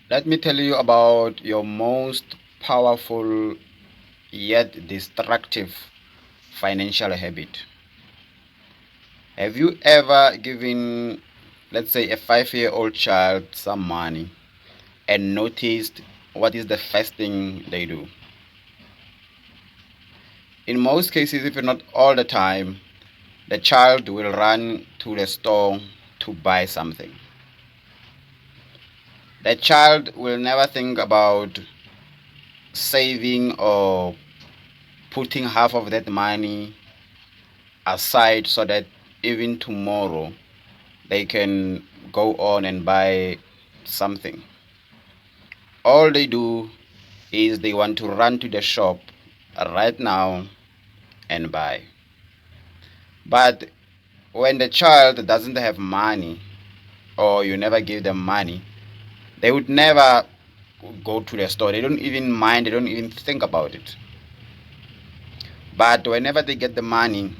Let me tell you about your most powerful yet destructive financial habit. Have you ever given, let's say, a 5-year-old child some money and noticed what is the first thing they do? In most cases, if not all the time, the child will run to the store to buy something. The child will never think about saving or putting half of that money aside so that even tomorrow they can go on and buy something. All they do is they want to run to the shop right now and buy. But when the child doesn't have money or you never give them money, they would never go to the store. They don't even mind, they don't even think about it. But whenever they get the money,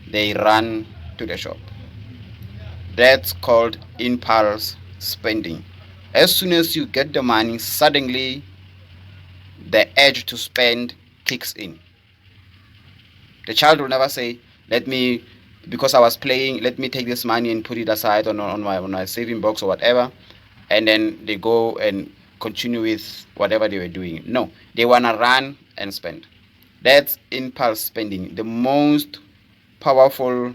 they run to the shop. That's called impulse spending. As soon as you get the money, suddenly the urge to spend kicks in. The child will never say, let me, because I was playing, let me take this money and put it aside on my saving box or whatever. And then they go and continue with whatever they were doing. No, they want to run and spend. That's impulse spending, the most powerful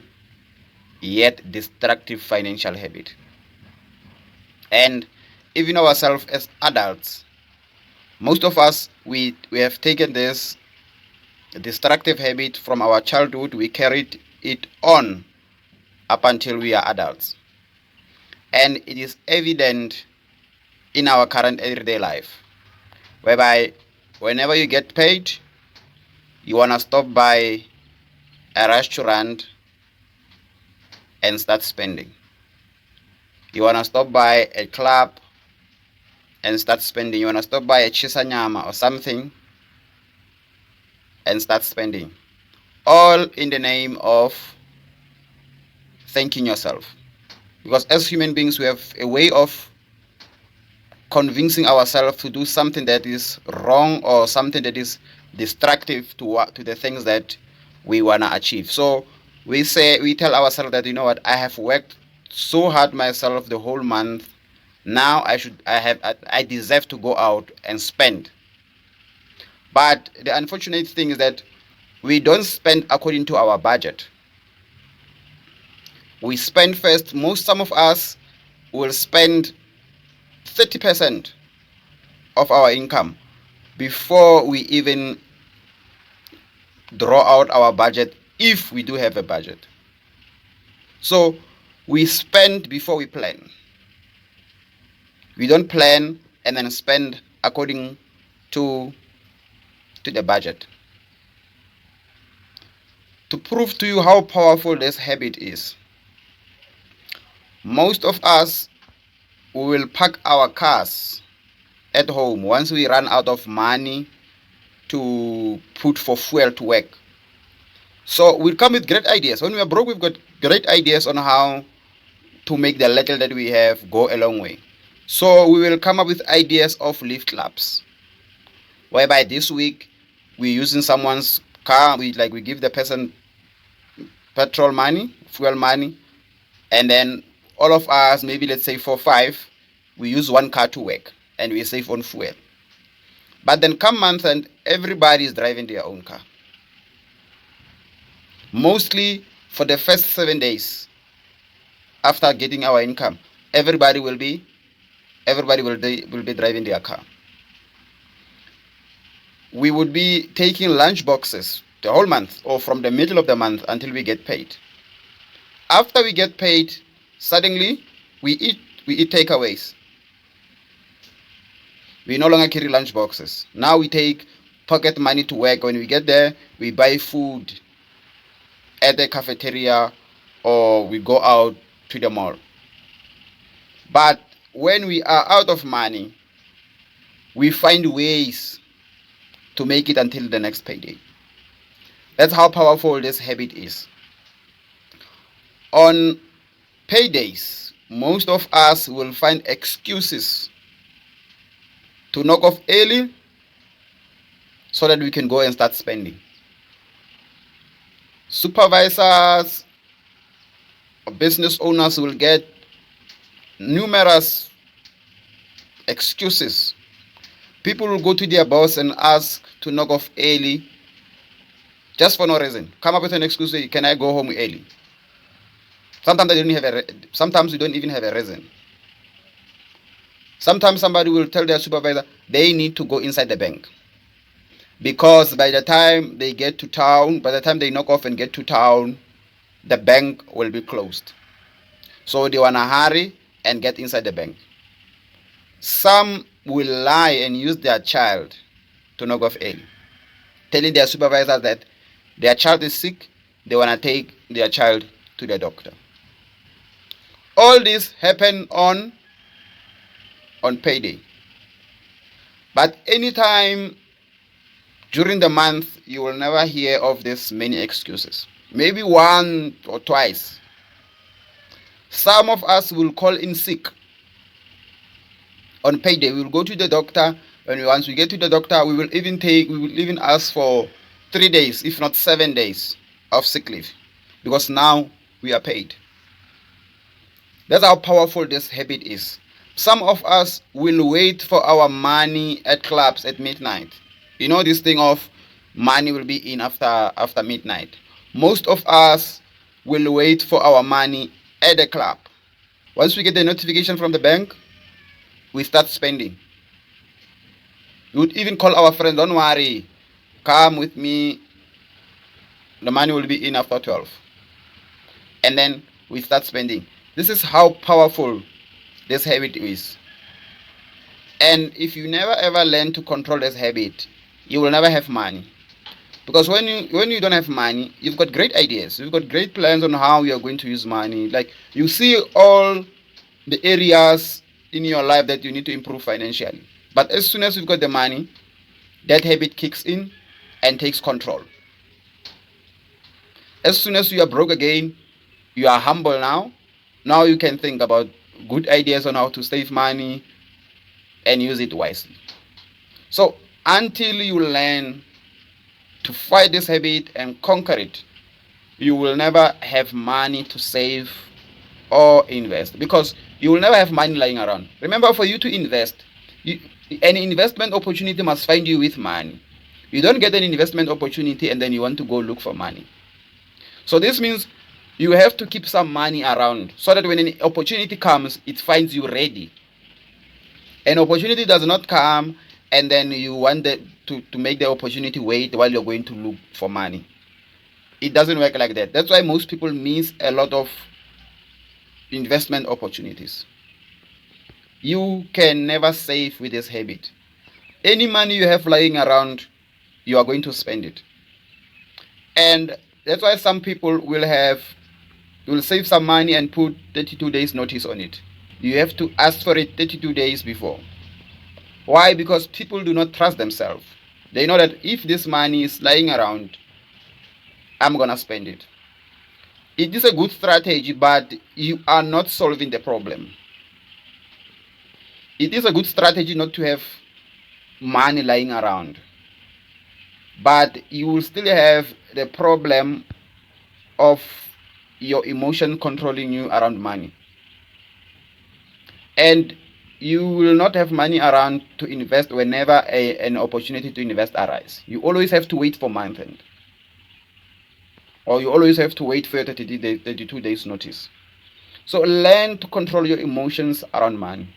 yet destructive financial habit. And even ourselves as adults, most of us, we have taken this destructive habit from our childhood. We carried it on up until we are adults, and it is evident in our current everyday life, whereby whenever you get paid, you want to stop by a restaurant and start spending. You want to stop by a club and start spending. You want to stop by a chisanyama or something and start spending, all in the name of thanking yourself. Because as human beings, we have a way of convincing ourselves to do something that is wrong or something that is destructive to the things that we want to achieve. So we tell ourselves that, you know what, I have worked so hard myself the whole month. Now I deserve to go out and spend. But the unfortunate thing is that we don't spend according to our budget. We spend first. Some of us will spend 30% of our income before we even draw out our budget, if we do have a budget. So we spend before we plan. We don't plan and then spend according to the budget. To prove to you how powerful this habit is, most of us will park our cars at home once we run out of money to put for fuel to work. So we'll come with great ideas. When we are broke, we've got great ideas on how to make the little that we have go a long way. So we will come up with ideas of lift clubs, whereby this week we're using someone's car. We give the person petrol money, fuel money, and then all of us, maybe let's say 4 5, we use one car to work and we save on fuel. But then come month and everybody is driving their own car. Mostly for the first 7 days after getting our income, everybody will be driving their car. We would be taking lunch boxes the whole month or from the middle of the month until we get paid. After we get paid, suddenly we eat takeaways. We no longer carry lunch boxes. Now we take pocket money to work. When we get there, we buy food at the cafeteria or we go out to the mall. But when we are out of money, we find ways to make it until the next payday. That's how powerful this habit is. On paydays, most of us will find excuses to knock off early so that we can go and start spending. Supervisors or business owners will get numerous excuses. People will go to their boss and ask to knock off early just for no reason. Come up with an excuse, say, can I go home early? Sometimes you don't even have a reason. Sometimes somebody will tell their supervisor they need to go inside the bank, because by the time they get to town, by the time they knock off and get to town, the bank will be closed. So they want to hurry and get inside the bank. Some will lie and use their child to knock off early, telling their supervisor that their child is sick, they want to take their child to the doctor. All this happen on payday. But anytime during the month, you will never hear of this many excuses. Maybe one or twice. Some of us will call in sick on payday. We will go to the doctor, and once we get to the doctor, we will even ask for 3 days, if not 7 days of sick leave, because now we are paid. That's how powerful this habit is. Some of us will wait for our money at clubs at midnight. You know this thing of money will be in after midnight. Most of us will wait for our money at the club. Once we get the notification from the bank, we start spending. We would even call our friends, don't worry, come with me, the money will be in after 12. And then we start spending. This is how powerful this habit is. And if you never ever learn to control this habit, you will never have money. Because when you don't have money, you've got great ideas, you've got great plans on how you are going to use money. Like, you see all the areas in your life that you need to improve financially. But as soon as you've got the money, that habit kicks in and takes control. As soon as you are broke again, you are humble now. Now you can think about good ideas on how to save money and use it wisely. So until you learn to fight this habit and conquer it, you will never have money to save or invest, because you will never have money lying around. Remember, for you to invest, an investment opportunity must find you with money. You don't get an investment opportunity and then you want to go look for money. So this means you have to keep some money around so that when an opportunity comes, it finds you ready. An opportunity does not come and then you want to make the opportunity wait while you're going to look for money. It doesn't work like that. That's why most people miss a lot of investment opportunities. You can never save with this habit. Any money you have lying around, you are going to spend it. And that's why some people will save some money and put 32 days notice on it. You have to ask for it 32 days before. Why? Because people do not trust themselves. They know that if this money is lying around, I'm gonna spend it. It is a good strategy, but you are not solving the problem. It is a good strategy not to have money lying around, but you will still have the problem of your emotion controlling you around money. And you will not have money around to invest whenever an opportunity to invest arises. You always have to wait for month end, or you always have to wait for your 32 days notice. So learn to control your emotions around money.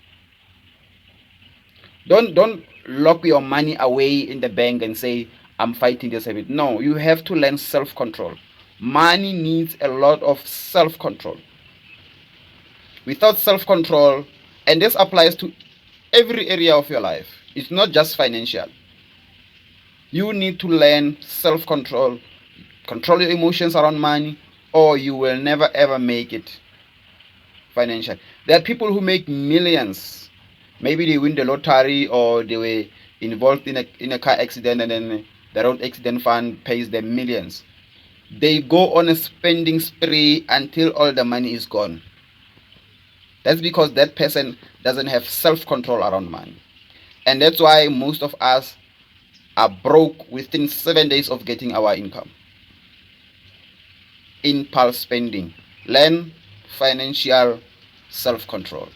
Don't lock your money away in the bank and say, I'm fighting this habit. No, you have to learn self-control. Money needs a lot of self-control. Without self-control, and this applies to every area of your life, it's not just financial. You need to learn self-control, control your emotions around money, or you will never ever make it financial. There are people who make millions. Maybe they win the lottery, or they were involved in a car accident, and then the road accident fund pays them millions. They go on a spending spree until all the money is gone. That's because that person doesn't have self-control around money. And that's why most of us are broke within 7 days of getting our income. Impulse spending. Learn financial self-control.